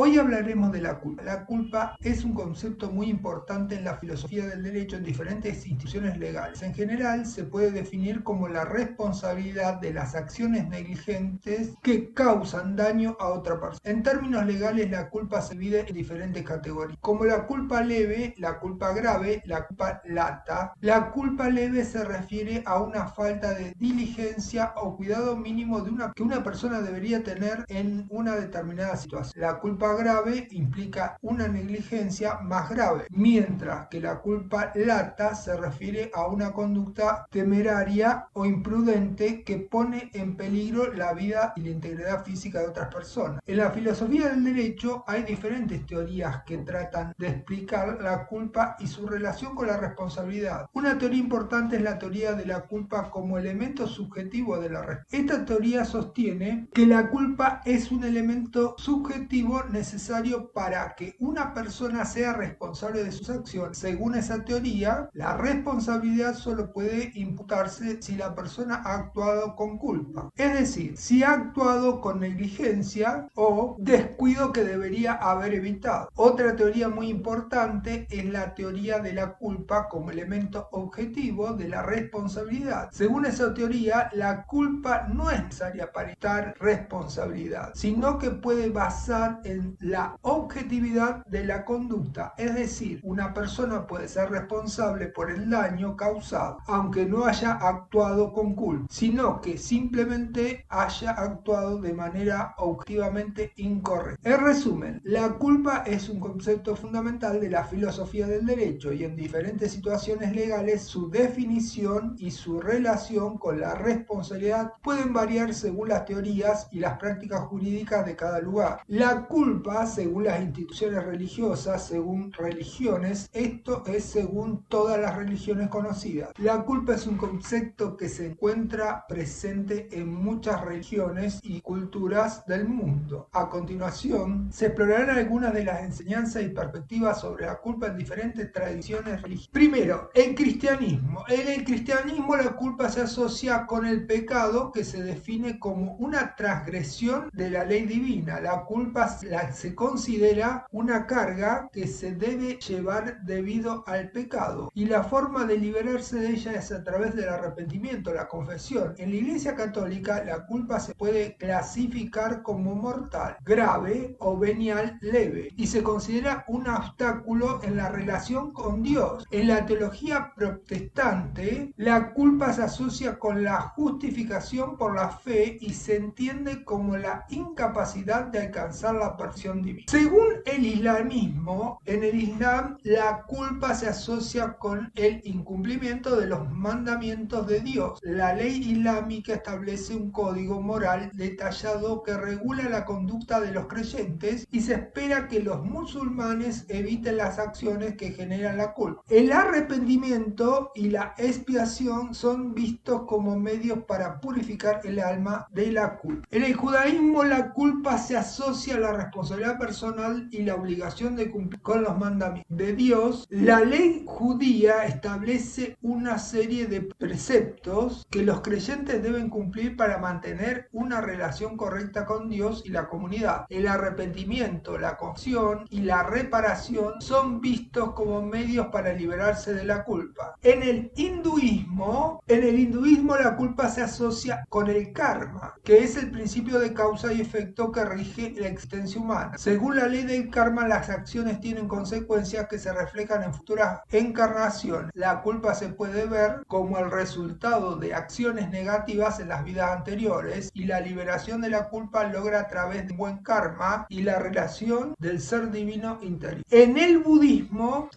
Hoy hablaremos de la culpa. La culpa es un concepto muy importante en la filosofía del derecho en diferentes instituciones legales. En general, se puede definir como la responsabilidad de las acciones negligentes que causan daño a otra persona. En términos legales, la culpa se divide en diferentes categorías, como la culpa leve, la culpa grave, la culpa lata. La culpa leve se refiere a una falta de diligencia o cuidado mínimo que una persona debería tener en una determinada situación. La culpa grave implica una negligencia más grave, mientras que la culpa lata se refiere a una conducta temeraria o imprudente que pone en peligro la vida y la integridad física de otras personas. En la filosofía del derecho hay diferentes teorías que tratan de explicar la culpa y su relación con la responsabilidad. Una teoría importante es la teoría de la culpa como elemento subjetivo de la responsabilidad. Esta teoría sostiene que la culpa es un elemento subjetivo necesario para que una persona sea responsable de sus acciones. Según esa teoría, la responsabilidad solo puede imputarse si la persona ha actuado con culpa, es decir, si ha actuado con negligencia o descuido que debería haber evitado. Otra teoría muy importante es la teoría de la culpa como elemento objetivo de la responsabilidad. Según esa teoría, la culpa no es necesaria para evitar responsabilidad, sino que puede basar en la objetividad de la conducta, es decir, una persona puede ser responsable por el daño causado, aunque no haya actuado con culpa, sino que simplemente haya actuado de manera objetivamente incorrecta. En resumen, la culpa es un concepto fundamental de la filosofía del derecho y en diferentes situaciones legales su definición y su relación con la responsabilidad pueden variar según las teorías y las prácticas jurídicas de cada lugar. La culpa, según las instituciones religiosas, según religiones, esto es según todas las religiones conocidas. La culpa es un concepto que se encuentra presente en muchas religiones y culturas del mundo. A continuación, se explorarán algunas de las enseñanzas y perspectivas sobre la culpa en diferentes tradiciones religiosas. Primero, el cristianismo. En el cristianismo la culpa se asocia con el pecado, que se define como una transgresión de la ley divina. La culpa se considera una carga que se debe llevar debido al pecado y la forma de liberarse de ella es a través del arrepentimiento, la confesión. En la Iglesia Católica la culpa se puede clasificar como mortal, grave o venial leve y se considera un obstáculo en la relación con Dios. En la teología protestante la culpa se asocia con la justificación por la fe y se entiende como la incapacidad de alcanzar la perfección divina. Según el islamismo, en el Islam la culpa se asocia con el incumplimiento de los mandamientos de Dios. La ley islámica establece un código moral detallado que regula la conducta de los creyentes y se espera que los musulmanes eviten las acciones que generan la culpa. El arrepentimiento y la expiación son vistos como medios para purificar el alma de la culpa. En el judaísmo la culpa se asocia a la responsabilidad personal y la obligación de cumplir con los mandamientos de Dios. La ley judía establece una serie de preceptos que los creyentes deben cumplir para mantener una relación correcta con Dios y la comunidad. El arrepentimiento, la confesión y la reparación son vistos como medios para liberarse de la culpa. En el hinduismo la culpa se asocia con el karma, que es el principio de causa y efecto que rige la existencia humana. Según la ley del karma, las acciones tienen consecuencias que se reflejan en futuras encarnaciones. La culpa se puede ver como el resultado de acciones negativas en las vidas anteriores y la liberación de la culpa logra a través de buen karma y la relación del ser divino interior. En el budismo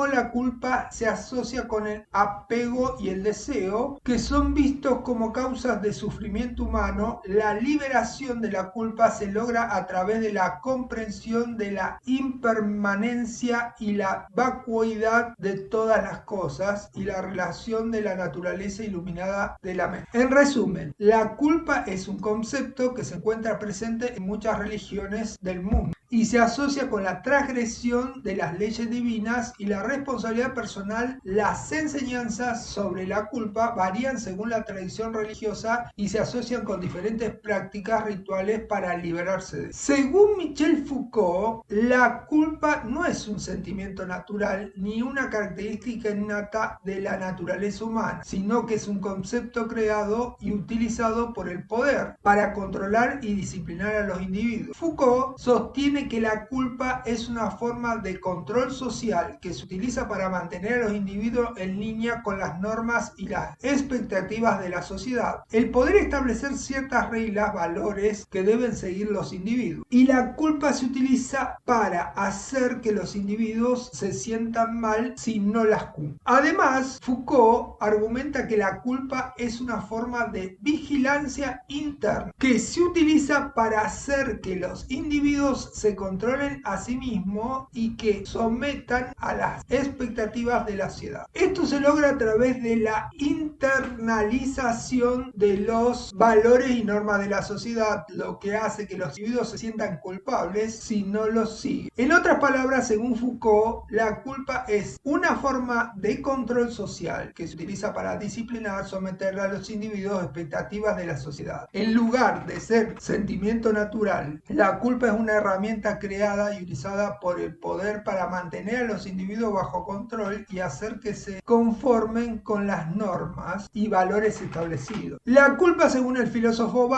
la culpa se asocia con el apego y el deseo, que son vistos como causas de sufrimiento humano. La liberación de la culpa se logra a través de la comprensión de la impermanencia y la vacuidad de todas las cosas y la relación de la naturaleza iluminada de la mente. En resumen, la culpa es un concepto que se encuentra presente en muchas religiones del mundo. y se asocia con la transgresión de las leyes divinas y la responsabilidad personal. Las enseñanzas sobre la culpa varían según la tradición religiosa y se asocian con diferentes prácticas rituales para liberarse de. Según Michel Foucault, la culpa no es un sentimiento natural ni una característica innata de la naturaleza humana, sino que es un concepto creado y utilizado por el poder para controlar y disciplinar a los individuos. Foucault sostiene que la culpa es una forma de control social que se utiliza para mantener a los individuos en línea con las normas y las expectativas de la sociedad. El poder establecer ciertas reglas, valores que deben seguir los individuos. Y la culpa se utiliza para hacer que los individuos se sientan mal si no las cumplen. Además, Foucault argumenta que la culpa es una forma de vigilancia interna que se utiliza para hacer que los individuos se controlen a sí mismos y que sometan a las expectativas de la sociedad. Esto se logra a través de la internalización de los valores y normas de la sociedad, lo que hace que los individuos se sientan culpables si no los siguen. En otras palabras, según Foucault, la culpa es una forma de control social que se utiliza para disciplinar, someter a los individuos a expectativas de la sociedad. En lugar de ser sentimiento natural, la culpa es una herramienta creada y utilizada por el poder para mantener a los individuos bajo control y hacer que se conformen con las normas y valores establecidos. La culpa, según el filósofo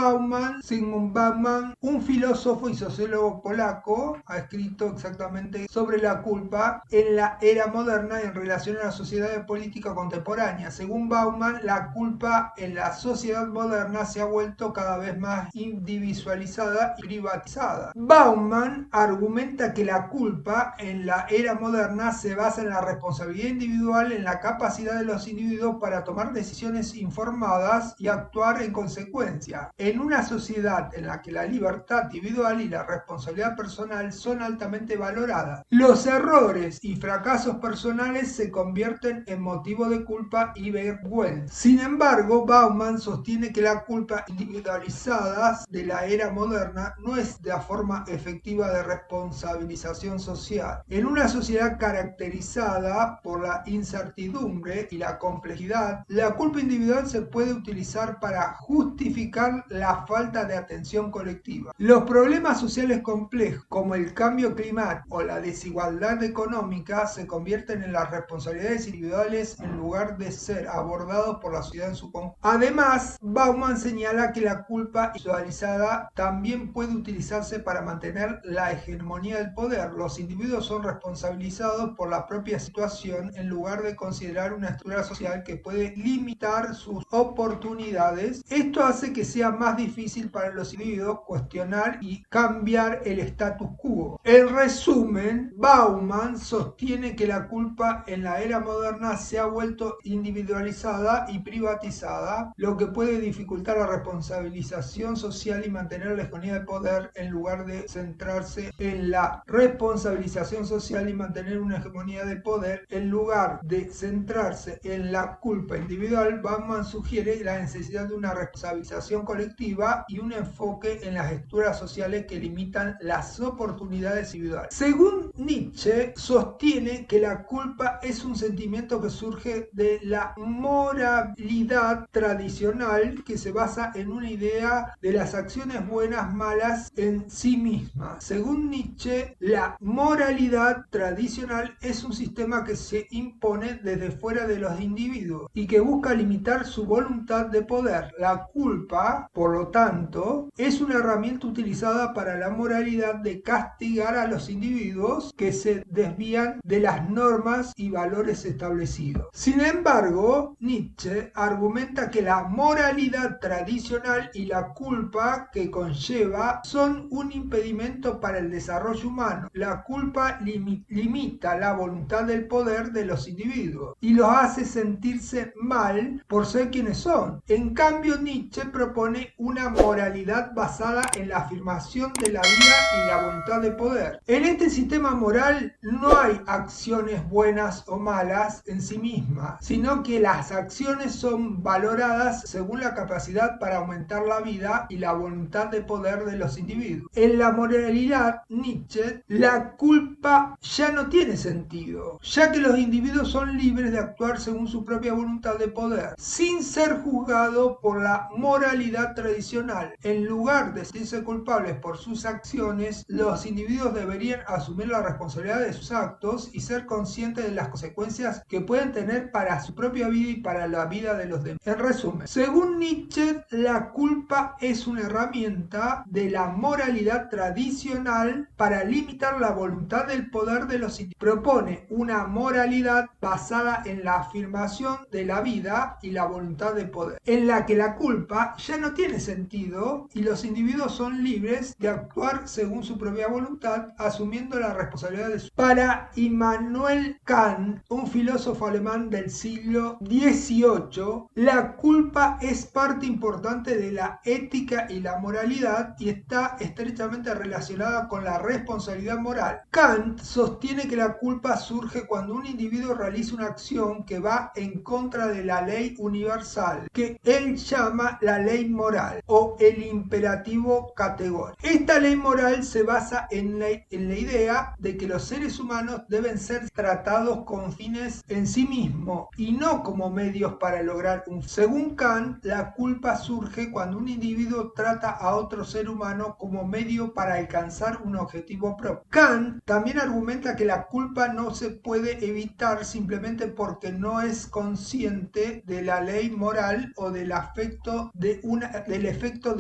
Zygmunt Bauman, un filósofo y sociólogo polaco, ha escrito exactamente sobre la culpa en la era moderna en relación a la sociedad política contemporánea. Según Bauman, la culpa en la sociedad moderna se ha vuelto cada vez más individualizada y privatizada. Bauman argumenta que la culpa en la era moderna se basa en la responsabilidad individual, en la capacidad de los individuos para tomar decisiones informadas y actuar en consecuencia. En una sociedad en la que la libertad individual y la responsabilidad personal son altamente valoradas, los errores y fracasos personales se convierten en motivo de culpa y vergüenza. Sin embargo, Bauman sostiene que la culpa individualizada de la era moderna no es la forma efectiva de responsabilización social. En una sociedad caracterizada por la incertidumbre y la complejidad, la culpa individual se puede utilizar para justificar la falta de atención colectiva. Los problemas sociales complejos, como el cambio climático o la desigualdad económica, se convierten en las responsabilidades individuales en lugar de ser abordados por la sociedad en su conjunto. Además, Bauman señala que la culpa individualizada también puede utilizarse para mantener la hegemonía del poder. Los individuos son responsabilizados por la propia situación en lugar de considerar una estructura social que puede limitar sus oportunidades. Esto hace que sea más difícil para los individuos cuestionar y cambiar el status quo. En resumen, Bauman sostiene que la culpa en la era moderna se ha vuelto individualizada y privatizada, lo que puede dificultar la responsabilización social y mantener la hegemonía del poder en lugar de centrarse en la responsabilización social y mantener una hegemonía del poder en lugar de centrarse en la culpa individual. Bauman sugiere la necesidad de una responsabilización colectiva y un enfoque en las estructuras sociales que limitan las oportunidades individuales. Según Nietzsche, sostiene que la culpa es un sentimiento que surge de la moralidad tradicional que se basa en una idea de las acciones buenas, malas en sí mismas. Según Nietzsche, la moralidad tradicional es un sistema que se impone desde fuera de los individuos y que busca limitar su voluntad de poder. La culpa, por lo tanto, es una herramienta utilizada para la moralidad de castigar a los individuos que se desvían de las normas y valores establecidos. Sin embargo, Nietzsche argumenta que la moralidad tradicional y la culpa que conlleva son un impedimento para el desarrollo humano. La culpa limita la voluntad del poder de los individuos y los hace sentirse mal por ser quienes son. En cambio, Nietzsche propone una moralidad basada en la afirmación de la vida y la voluntad de poder. En este sistema moral no hay acciones buenas o malas en sí mismas, sino que las acciones son valoradas según la capacidad para aumentar la vida y la voluntad de poder de los individuos. En la moralidad realidad, Nietzsche, la culpa ya no tiene sentido, ya que los individuos son libres de actuar según su propia voluntad de poder, sin ser juzgados por la moralidad tradicional. En lugar de sentirse culpables por sus acciones, los individuos deberían asumir la responsabilidad de sus actos y ser conscientes de las consecuencias que pueden tener para su propia vida y para la vida de los demás. En resumen, según Nietzsche, la culpa es una herramienta de la moralidad tradicional para limitar la voluntad del poder de los individuos. Propone una moralidad basada en la afirmación de la vida y la voluntad de poder, en la que la culpa ya no tiene sentido y los individuos son libres de actuar según su propia voluntad, asumiendo la responsabilidad de su... Para Immanuel Kant, un filósofo alemán del siglo XVIII, la culpa es parte importante de la ética y la moralidad y está estrechamente relacionada con la responsabilidad moral. Kant sostiene que la culpa surge cuando un individuo realiza una acción que va en contra de la ley universal, que él llama la ley moral o el imperativo categórico. Esta ley moral se basa en la idea de que los seres humanos deben ser tratados con fines en sí mismos y no como medios para lograr un... Según Kant, la culpa surge cuando un individuo trata a otro ser humano como medio para alcanzar un objetivo propio. Kant también argumenta que la culpa no se puede evitar simplemente porque no es consciente de la ley moral o del efecto de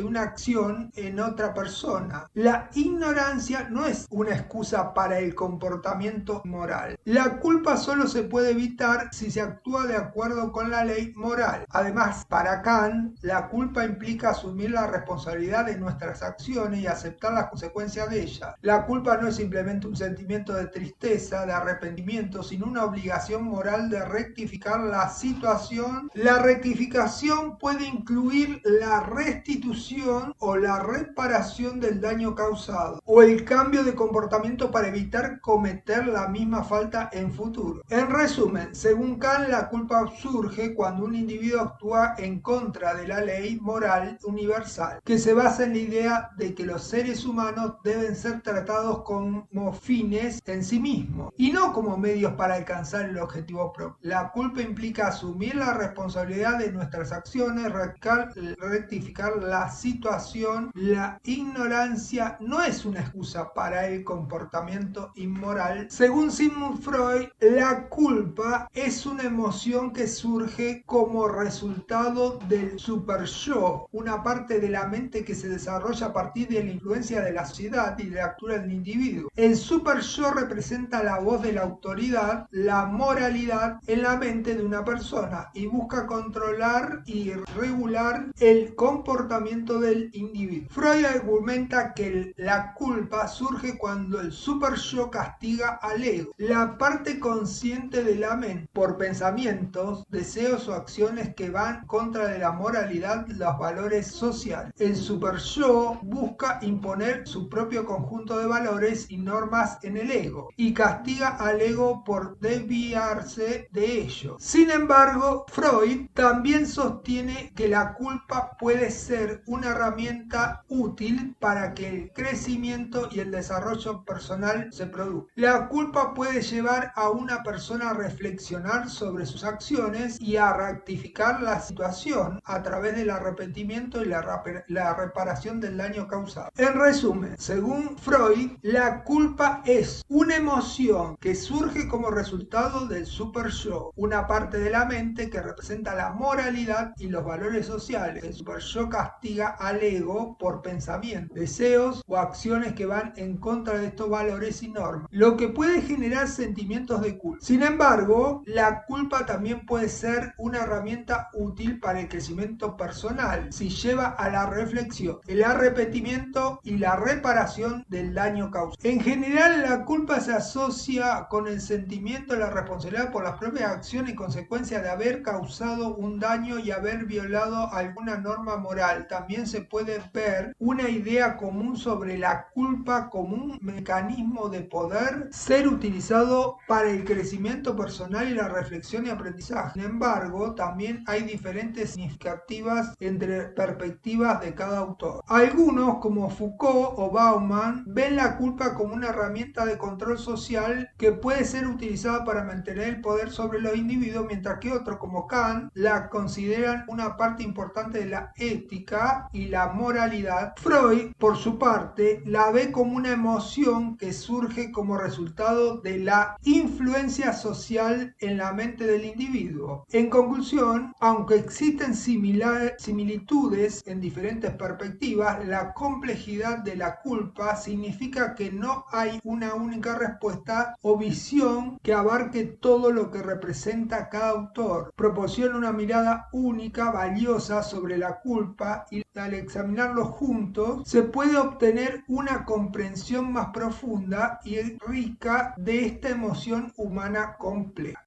una acción en otra persona. La ignorancia no es una excusa para el comportamiento moral. La culpa solo se puede evitar si se actúa de acuerdo con la ley moral. Además, para Kant, la culpa implica asumir la responsabilidad de nuestras acciones y aceptar las consecuencias de ellas. La culpa no es simplemente un sentimiento de tristeza, de arrepentimiento, sino una obligación moral de rectificar la situación. La rectificación puede incluir la restitución o la reparación del daño causado, o el cambio de comportamiento para evitar cometer la misma falta en futuro. En resumen, según Kant, la culpa surge cuando un individuo actúa en contra de la ley moral universal, que se basa en la idea de que los seres humanos deben ser tratados como fines en sí mismos y no como medios para alcanzar el objetivo propio. La culpa implica asumir la responsabilidad de nuestras acciones, rectificar la situación. La ignorancia no es una excusa para el comportamiento inmoral. Según Sigmund Freud, la culpa es una emoción que surge como resultado del superyo, una parte de la mente que se desarrolla a partir de la influencia de la sociedad y de la cultura del individuo. El superyo representa la voz de la autoridad, la moralidad en la mente de una persona y busca controlar y regular el comportamiento del individuo. Freud argumenta que la culpa surge cuando el superyo castiga al ego, la parte consciente de la mente, por pensamientos, deseos o acciones que van contra de la moralidad y los valores sociales. El superyo busca imponer su propio conjunto de valores y normas en el ego y castiga al ego por desviarse de ello. Sin embargo, Freud también sostiene que la culpa puede ser una herramienta útil para que el crecimiento y el desarrollo personal se produzcan. La culpa puede llevar a una persona a reflexionar sobre sus acciones y a rectificar la situación a través del arrepentimiento y la reparación del daño causado. En resumen, según Freud, la culpa es una emoción que surge como resultado del superyo, una parte de la mente que representa la moralidad y los valores sociales. El superyo castiga al ego por pensamientos, deseos o acciones que van en contra de estos valores y normas, lo que puede generar sentimientos de culpa. Sin embargo, la culpa también puede ser una herramienta útil para el crecimiento personal si lleva a la reflexión, el arrepentimiento y la reparación del daño causado. En general, la culpa se asocia con el sentimiento de la responsabilidad por las propias acciones y consecuencias de haber causado un daño y haber violado alguna norma moral. También se puede ver una idea común sobre la culpa como un mecanismo de poder ser utilizado para el crecimiento personal y la reflexión y aprendizaje. Sin embargo, también hay diferentes significativas entre perspectivas de cada autor. Algunos, como Foucault o Bauman, Bauman ven la culpa como una herramienta de control social que puede ser utilizada para mantener el poder sobre los individuos, mientras que otros, como Kant, la consideran una parte importante de la ética y la moralidad. Freud, por su parte, la ve como una emoción que surge como resultado de la influencia social en la mente del individuo. En conclusión, aunque existen similitudes en diferentes perspectivas, la complejidad de la culpa significa que no hay una única respuesta o visión que abarque todo lo que representa cada autor. Proporciona una mirada única, valiosa sobre la culpa, y al examinarlos juntos se puede obtener una comprensión más profunda y rica de esta emoción humana compleja.